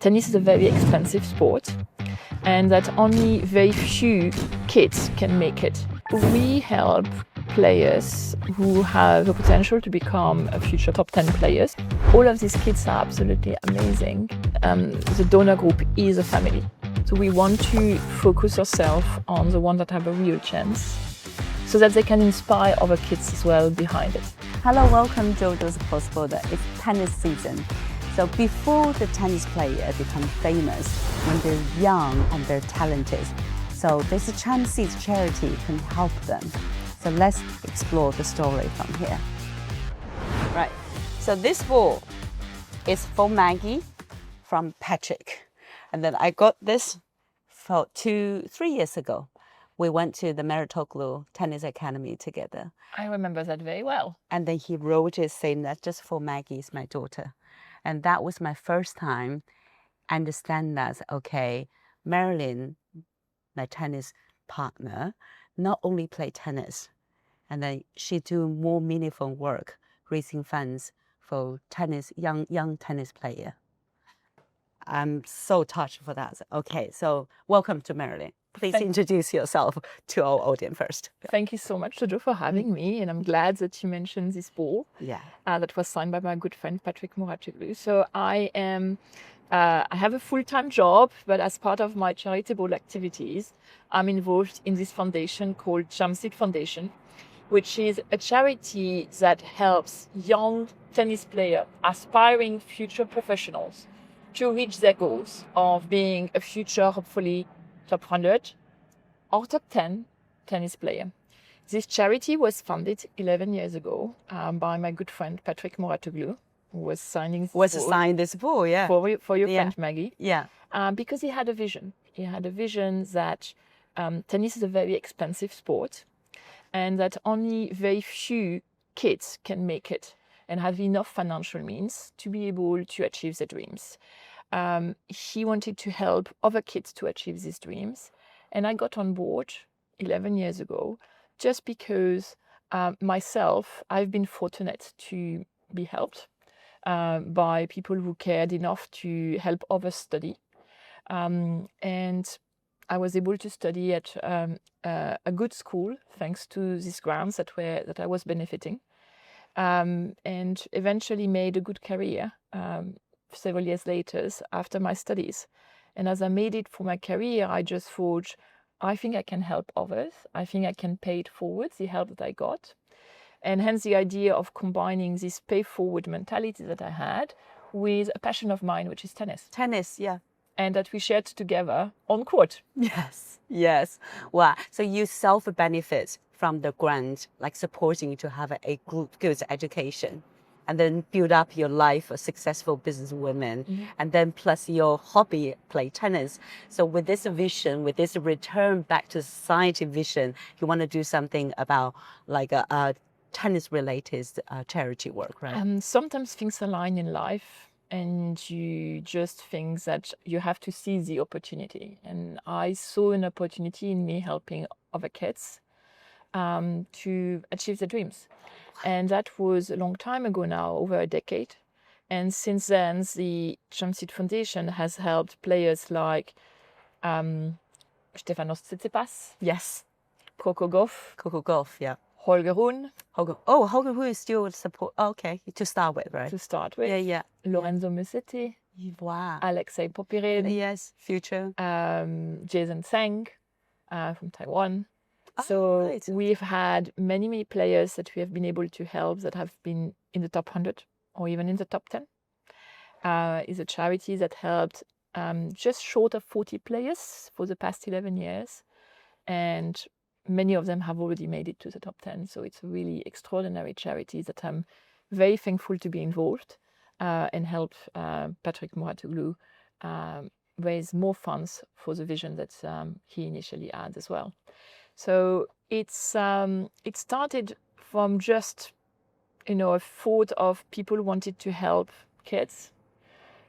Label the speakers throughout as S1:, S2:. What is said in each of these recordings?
S1: tennis is a very expensive sport and that only very few kids can make it. We help players who have the potential to become a future top 10 players. All of these kids are absolutely amazing. The donor group is a family. So we want to focus ourselves on the ones that have a real chance so that they can inspire other kids as well behind it.
S2: Hello, welcome to JoJo's Cross-Border. It's tennis season. So before the tennis player become famous, when they're young and they're talented, so there's a chance this charity can help them. So let's explore the story from here. Right, so this ball is for Maggie from Patrick. And then I got this for 3 years ago. We went to the Mouratoglou Tennis Academy together.
S1: I remember that very well.
S2: And then he wrote it saying that's just for Maggie, is my daughter. And that was my first time understand that, okay, Marilyn, my tennis partner, not only play tennis, and then she do more meaningful work, raising funds for tennis, young tennis player. I'm so touched for that. Okay, so welcome to Marilyn. Please introduce yourself to our audience first.
S1: Thank you so much, Jojo, for having me. And I'm glad that you mentioned this ball.
S2: Yeah.
S1: That was signed by my good friend, Patrick Mouratoglou. So I have a full-time job, but as part of my charitable activities, I'm involved in this foundation called Jamsit Foundation, which is a charity that helps young tennis players, aspiring future professionals, to reach their goals of being a future, hopefully, top 100 or top 10 tennis player. This charity was founded 11 years ago by my good friend Patrick Mouratoglou, who was signing
S2: this ball, yeah.
S1: For your friend Maggie.
S2: Yeah.
S1: Because he had a vision. He had a vision that tennis is a very expensive sport and that only very few kids can make it and have enough financial means to be able to achieve their dreams. He wanted to help other kids to achieve these dreams. And I got on board 11 years ago just because myself, I've been fortunate to be helped by people who cared enough to help others study. And I was able to study at a good school thanks to these grants that I was benefiting. And eventually made a good career several years later after my studies. And as I made it for my career, I just thought, I think I can help others. I think I can pay it forward, the help that I got. And hence the idea of combining this pay forward mentality that I had with a passion of mine, which is tennis.
S2: Tennis, yeah.
S1: And that we shared together on court.
S2: Yes, yes. Wow. So you self-benefit from the grant, like supporting you to have a good education, and then build up your life a successful businesswoman, and then plus your hobby, play tennis. So with this vision, with this return back to society vision, you want to do something about like a tennis-related charity work, right?
S1: Sometimes things align in life and you just think that you have to seize the opportunity. And I saw an opportunity in me helping other kids to achieve their dreams. And that was a long time ago now, over a decade. And since then, the Jamsit Foundation has helped players like Stefanos Tsitsipas.
S2: Yes.
S1: Coco Gauff.
S2: Coco Gauff, yeah.
S1: Holger Rune.
S2: Holger Rune is still support. Oh, okay, to start with, right?
S1: To start with.
S2: Yeah, yeah.
S1: Lorenzo Musetti.
S2: Wow.
S1: Alexei Popirin.
S2: Yes, future.
S1: Jason Tseng from Taiwan.
S2: So
S1: right. We've had many players that we have been able to help that have been in the top 100 or even in the top 10. It's a charity that helped just short of 40 players for the past 11 years. And many of them have already made it to the top 10. So it's a really extraordinary charity that I'm very thankful to be involved and help Patrick Mouratoglou raise more funds for the vision that he initially had as well. So it started from just, a thought of people who wanted to help kids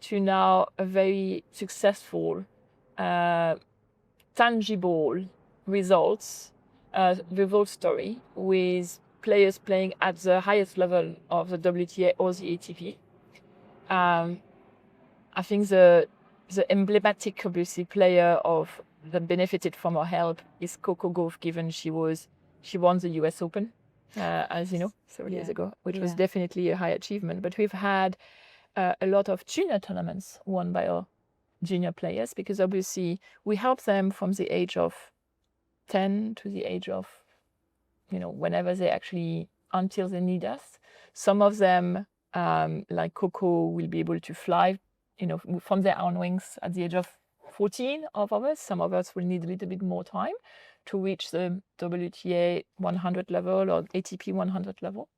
S1: to now a very successful, tangible result story with players playing at the highest level of the WTA or the ATP. I think the the emblematic, obviously, player that benefited from our help is Coco Gauff, given she won the US Open, as you know, several years ago, which was definitely a high achievement. But we've had a lot of junior tournaments won by our junior players, because obviously we help them from the age of 10 to the age of, whenever they actually, until they need us. Some of them, like Coco, will be able to fly, from their own wings at the age of 14 of us. Some of us will need a little bit more time to reach the WTA 100 level or ATP 100 level.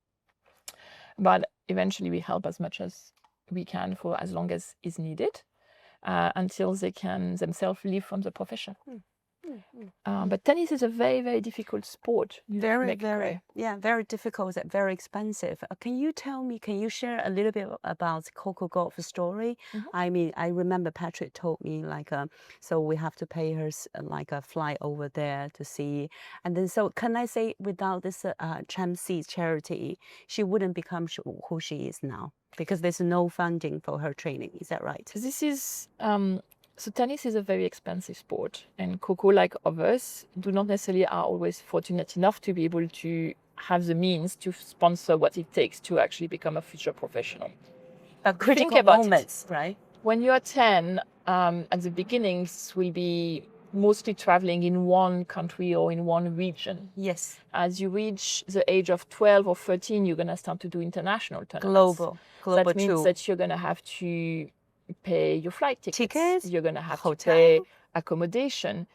S1: But eventually we help as much as we can for as long as is needed, until they can themselves live from the profession. But tennis is a very, very difficult sport.
S2: Very difficult and very expensive. Can you share a little bit about Coco Gauff's story? I mean, I remember Patrick told me so we have to pay her a flight over there to see. And then, so can I say without this Champs charity, she wouldn't become who she is now? Because there's no funding for her training. Is that right?
S1: This is... So tennis is a very expensive sport, and Coco, like others, do not necessarily are always fortunate enough to be able to have the means to sponsor what it takes to actually become a future professional.
S2: But critical moments, right?
S1: When you are 10, at the beginnings will be mostly traveling in one country or in one region.
S2: Yes.
S1: As you reach the age of 12 or 13, you're going to start to do international tournaments.
S2: Global
S1: That means
S2: too.
S1: that you're going to have to pay your flight tickets. You're going to have
S2: hotel.
S1: To pay accommodation.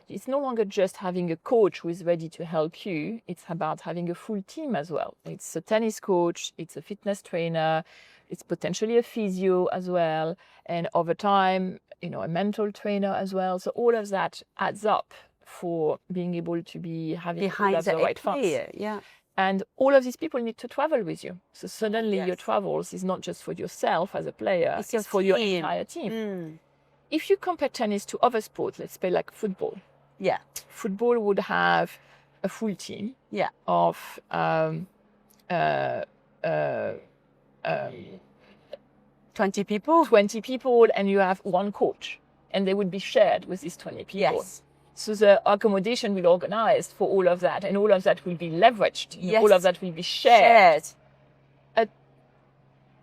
S1: It's no longer just having a coach who is ready to help you. It's about having a full team as well. It's a tennis coach, it's a fitness trainer, it's potentially a physio as well, and over time, a mental trainer as well. So all of that adds up for being able to be having
S2: behind
S1: the right funds.
S2: Yeah.
S1: And all of these people need to travel with you. So suddenly your travels is not just for yourself as a player, it's for your entire team. If you compare tennis to other sports, let's say like football.
S2: Yeah.
S1: Football would have a full team of
S2: 20 people?
S1: 20 people, and you have one coach. And they would be shared with these 20 people.
S2: Yes.
S1: So the accommodation will be organized for all of that, and all of that will be leveraged.
S2: Yes.
S1: All of that will be shared. A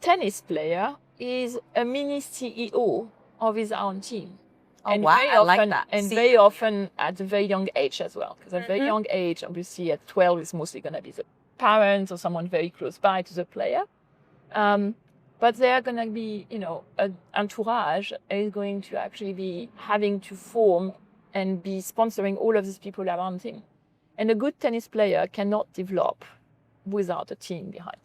S1: tennis player is a mini CEO of his own team.
S2: Oh, and wow, I like that.
S1: And very often at a very young age as well. Because at a very young age, obviously at 12, it's mostly going to be the parents or someone very close by to the player. But they are going to be, an entourage is going to actually be having to form and be sponsoring all of these people around him. And a good tennis player cannot develop without a team behind.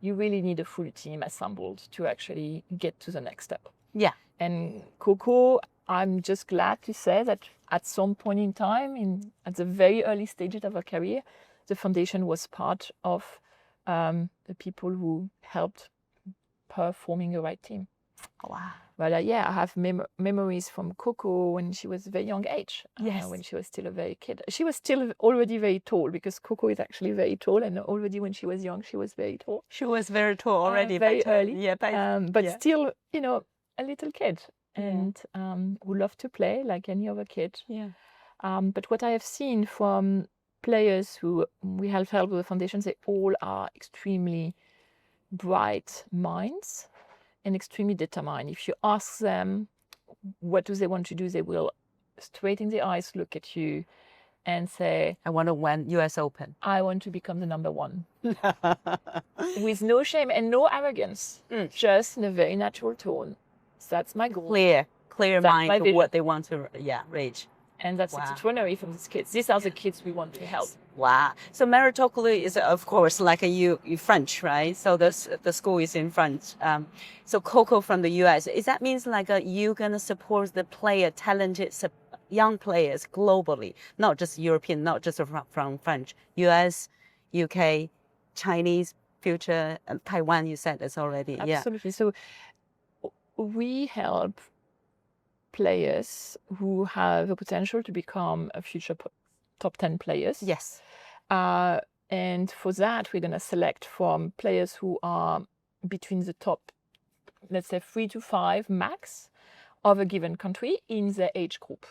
S1: You really need a full team assembled to actually get to the next step.
S2: Yeah.
S1: And Coco, I'm just glad to say that at some point in time, at the very early stages of her career, the foundation was part of the people who helped her forming the right team.
S2: Wow.
S1: But I have memories from Coco when she was a very young age.
S2: Yes.
S1: When she was still a very kid. She was still already very tall, because Coco is actually very tall, and already when she was young, she was very tall.
S2: She was very tall already.
S1: Very early.
S2: Yeah.
S1: But still, a little kid. And who loved to play like any other kid.
S2: Yeah.
S1: But what I have seen from players who we have helped with the foundation, they all are extremely bright minds and extremely determined. If you ask them what do they want to do, they will straight in the eyes look at you and say,
S2: I want to win US Open.
S1: I want to become the number one. With no shame and no arrogance, just in a very natural tone. So that's my goal.
S2: Clear mind to what they want to reach.
S1: And that's extraordinary from these kids. These are the kids we want to help.
S2: Wow. So Mouratoglou is, of course, like you French, right? So the school is in French. So Coco from the US, is that means like you gonna support the talented young players globally, not just European, not just from French, US, UK, Chinese, future, Taiwan, you said this already.
S1: Absolutely. So we help players who have the potential to become a future top 10 players.
S2: Yes.
S1: And for that, we're going to select from players who are between the top, let's say 3 to 5 max of a given country in their age group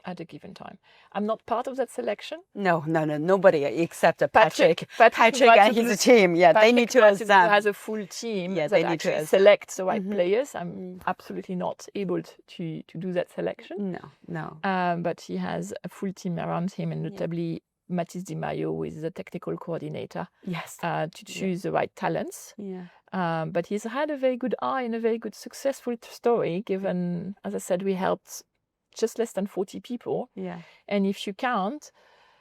S1: at a given time. I'm not part of that selection.
S2: No, nobody except Patrick and
S1: Mouratoglou-
S2: his team. Yeah, they need to
S1: Mouratoglou
S2: understand.
S1: has a full team
S2: Yeah,
S1: that
S2: they need to
S1: actually
S2: understand.
S1: selects the right players. I'm absolutely not able to do that selection.
S2: No.
S1: But he has a full team around him, and notably Mathis Di Maio, who is the technical coordinator,
S2: Yes.
S1: to choose the right talents.
S2: Yeah.
S1: But he's had a very good eye and a very good successful story, given, as I said, we helped just less than 40 people.
S2: Yeah.
S1: And if you count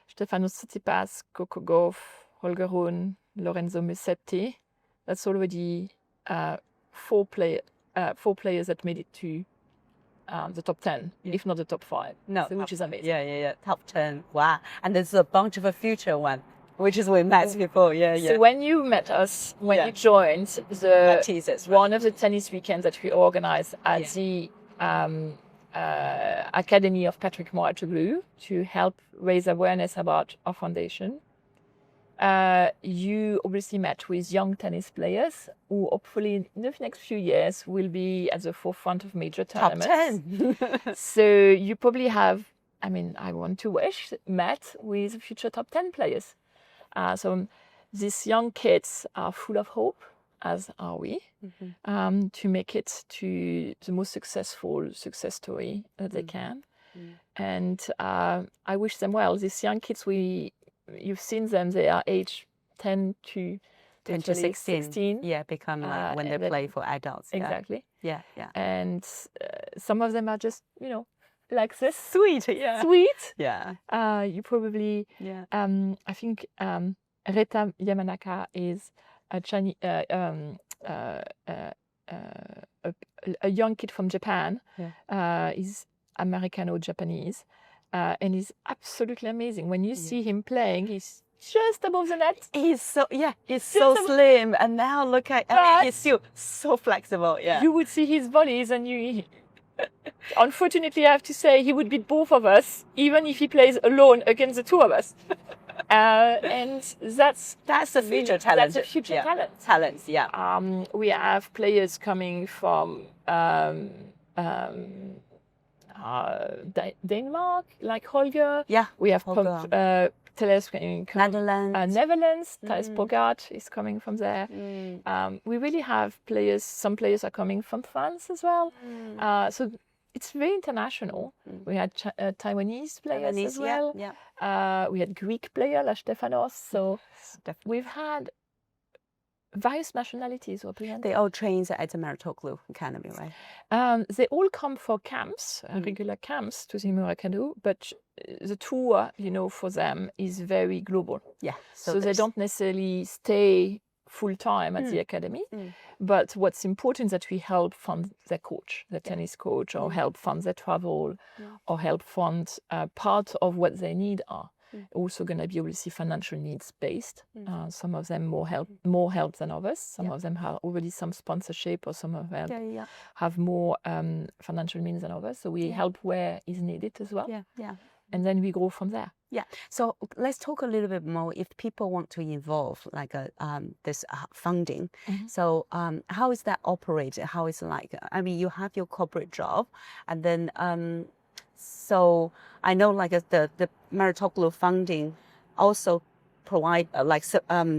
S1: Stefanos Tsitsipas, Coco Gauff, Holger Rune, Lorenzo Musetti, that's already four players that made it to the top 10, if not the top 5.
S2: No,
S1: which is amazing.
S2: Yeah. Top 10. Wow. And there's a bunch of a future one, which is we met before. Yeah.
S1: So when you met us, when you joined
S2: Matisse, right.
S1: one of the tennis weekends that we organized at the Academy of Patrick Mouratoglou to help raise awareness about our foundation, you obviously met with young tennis players who hopefully in the next few years will be at the forefront of major
S2: Top
S1: tournaments.
S2: 10.
S1: So you probably have, I want to wish, met with future top 10 players. So these young kids are full of hope, as are we, to make it to the most successful success story that they can. And I wish them well. These young kids, you've seen them, they are age 10 to 16.
S2: Yeah, become like when they play for adults.
S1: Exactly.
S2: Yeah.
S1: And some of them are just, like this.
S2: Sweet. Yeah.
S1: Sweet.
S2: Yeah.
S1: You probably, I think Reta Yamanaka is a young kid from Japan. He's American or Japanese, and he's absolutely amazing. When you see him playing, he's just above the net.
S2: He's so slim, and now look at he's still so flexible. Yeah.
S1: You would see his volleys, and unfortunately, I have to say, he would beat both of us, even if he plays alone against the two of us. And that's
S2: the future talent.
S1: That's the future talent.
S2: Talents, yeah.
S1: We have players coming from Denmark, like Holger.
S2: Yeah.
S1: We have players coming from Netherlands. Thijs Bogart is coming from there. We really have players. Some players are coming from France as well. So it's very international. We had Taiwanese players as well.
S2: Yeah.
S1: We had Greek players like Stefanos. So we've had various nationalities represented.
S2: They all train at the Mouratoglou Academy, right?
S1: They all come for camps, regular camps to the Mouratoglou, but the tour, for them is very global.
S2: Yeah.
S1: So they don't necessarily stay full time at the academy. But what's important is that we help fund their coach, their tennis coach, or help fund their travel, or help fund part of what they need are. Also going to be obviously financial needs based. Some of them more help than others. Some of them have already some sponsorship, or some of them have more financial means than others. So we help where is needed as well.
S2: Yeah.
S1: And then we grow from there.
S2: Yeah. So let's talk a little bit more. If people want to involve like this funding, so how is that operated? How is it like? You have your corporate job, and then so I know like the Mouratoglou funding also provide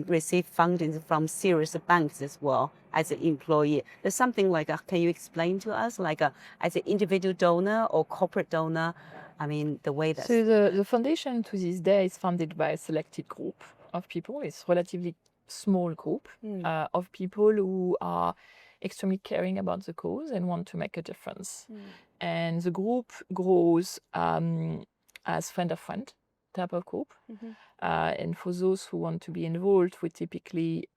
S2: receive funding from serious banks as well as an employee. There's something like can you explain to us as an individual donor or corporate donor? The way that...
S1: So the foundation to this day is funded by a selected group of people. It's a relatively small group of people who are extremely caring about the cause and want to make a difference. And the group grows as friend of friend type of group. And for those who want to be involved, we typically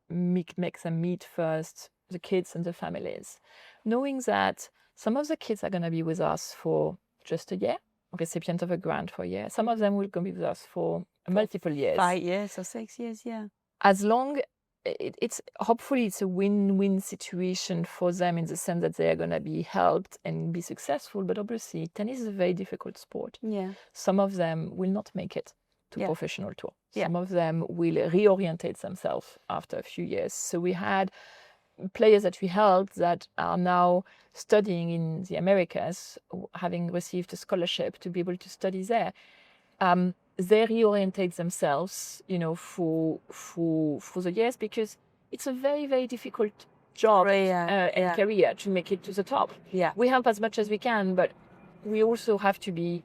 S1: make them meet first the kids and the families, knowing that some of the kids are going to be with us for just a year, recipient of a grant for a year. Some of them will be with us for multiple years.
S2: 5 years or 6 years, yeah.
S1: As long, hopefully it's a win-win situation for them in the sense that they are going to be helped and be successful. But obviously, tennis is a very difficult sport.
S2: Yeah.
S1: Some of them will not make it to professional tour. Some of them will reorientate themselves after a few years. So we had players that we helped that are now studying in the Americas, having received a scholarship to be able to study there, they reorientate themselves, for the years, because it's a very, very difficult job and career to make it to the top.
S2: Yeah.
S1: We help as much as we can, but we also have to be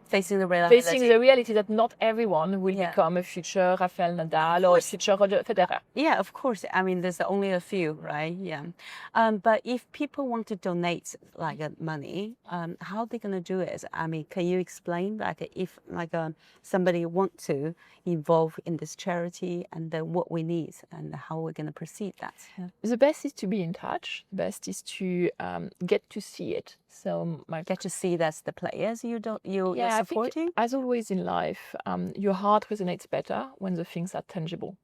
S2: facing the reality
S1: that not everyone will become a future Rafael Nadal or a future Roger Federer.
S2: Yeah, of course. I mean, there's only a few, right? Yeah. But if people want to donate money, how are they going to do it? I mean, can you explain if somebody want to involve in this charity and what we need and how we're going to proceed that? Yeah.
S1: The best is to be in touch. The best is to get to see it. So
S2: get to see that's the players you're supporting?
S1: As always in life, your heart resonates better when the things are tangible.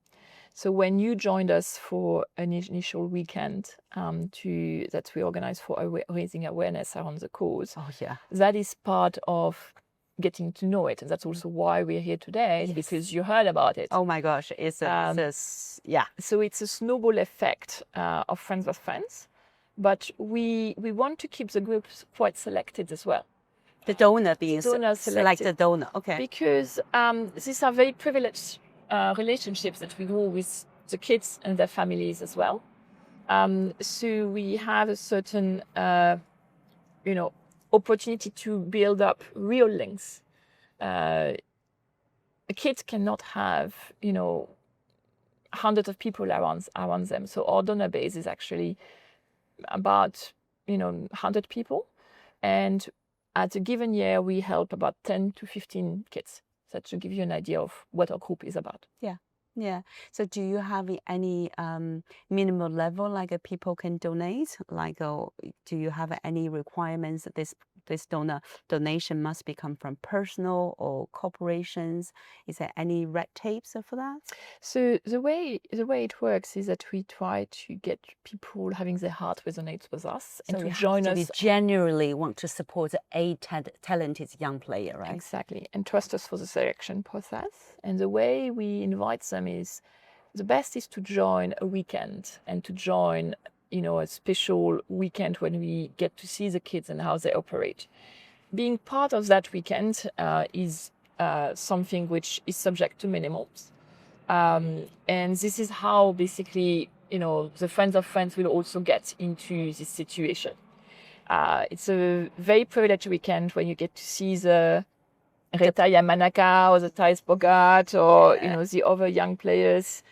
S1: So when you joined us for an initial weekend that we organized for raising awareness around the cause, that is part of getting to know it. And that's also why we're here today, because you heard about it.
S2: Oh my gosh,
S1: So it's a snowball effect of friends of friends. But we want to keep the groups quite selected as well.
S2: The donor being select the donor, okay.
S1: Because these are very privileged relationships that we grow with the kids and their families as well. So we have a certain, opportunity to build up real links. A kid cannot have, hundreds of people around them. So our donor base is actually about 100 people, and at a given year we help about 10 to 15 kids. So to give you an idea of what our group is about.
S2: Yeah. So do you have any minimal level people can donate? Do you have any requirements that this donation must become from personal or corporations? Is there any red tapes for that?
S1: So the way it works is that we try to get people having their heart resonate with us and to join us.
S2: We genuinely want to support a talented young player, right?
S1: Exactly, and trust us for the selection process. And the way we invite them is the best is to join a weekend and to join a special weekend when we get to see the kids and how they operate. Being part of that weekend is something which is subject to minimums. And this is how basically, the friends of friends will also get into this situation. It's a very privileged weekend when you get to see the Reta Yamanaka or the Thijs Bogaert or, the other young players.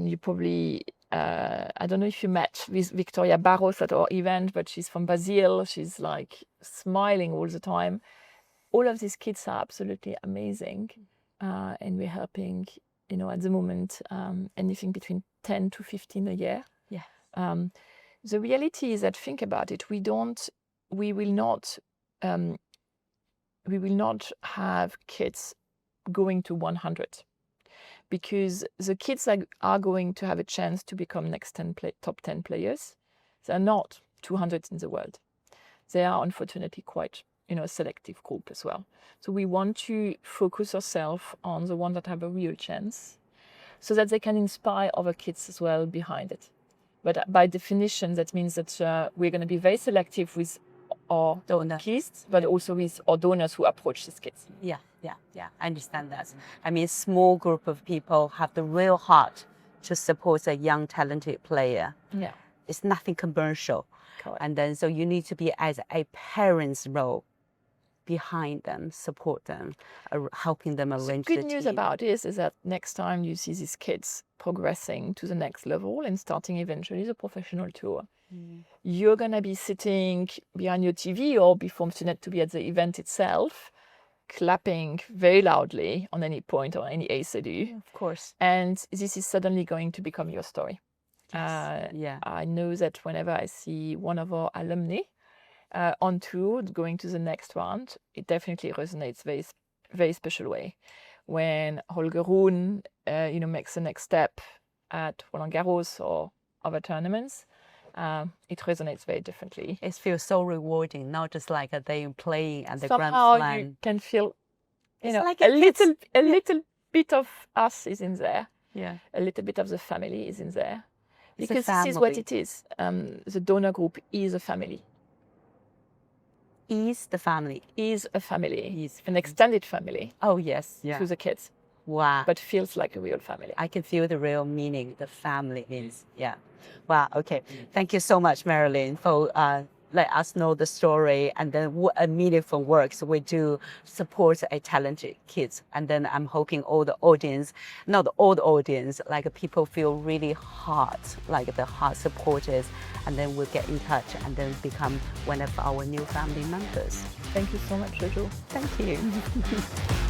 S1: You probably, I don't know if you met with Victoria Barros at our event, but she's from Brazil. She's smiling all the time. All of these kids are absolutely amazing. And we're helping, at the moment, anything between 10 to 15 a year.
S2: Yeah.
S1: The reality is that, think about it, we will not have kids going to 100. Because the kids are going to have a chance to become next top 10 players. They are not 200 in the world. They are unfortunately quite, a selective group as well. So we want to focus ourselves on the ones that have a real chance so that they can inspire other kids as well behind it. But by definition, that means that we're going to be very selective with our kids, but also with our donors who approach these kids.
S2: Yeah. I understand that. I mean, a small group of people have the real heart to support a young, talented player.
S1: Yeah.
S2: It's nothing commercial.
S1: Correct.
S2: And then, so you need to be as a parent's role behind them, support them, helping them arrange the
S1: good news
S2: team.
S1: about this is that next time you see these kids progressing to the next level and starting eventually the professional tour, you're going to be sitting behind your TV or be fortunate to be at the event itself, clapping very loudly on any point or any ace they do.
S2: Of course.
S1: And this is suddenly going to become your story.
S2: Yes.
S1: I know that whenever I see one of our alumni on tour going to the next round, it definitely resonates very, very special way. When Holger Rune, makes the next step at Roland Garros or other tournaments, it resonates very differently.
S2: It feels so rewarding, not just like they playing at the
S1: Somehow
S2: Grand Slam.
S1: you can feel,
S2: It's like
S1: a little bit of us is in there.
S2: Yeah.
S1: A little bit of the family is in there.
S2: It's a
S1: Because this is what
S2: family.
S1: it is. The donor group is a family.
S2: Is the family.
S1: Is a family.
S2: Is
S1: an extended family
S2: Oh, yes. Yeah.
S1: to the kids,
S2: Wow.
S1: but feels like a real family.
S2: I can feel the real meaning the family means. Yeah. Wow. Okay. Thank you so much, Marilyn, for let us know the story and then what a meaningful works we do support a talented kids. And then I'm hoping all the audience, not all the audience, like people feel really hard, like the heart supporters, and then we'll get in touch and then become one of our new family members.
S1: Thank you so much, Jojo.
S2: Thank you.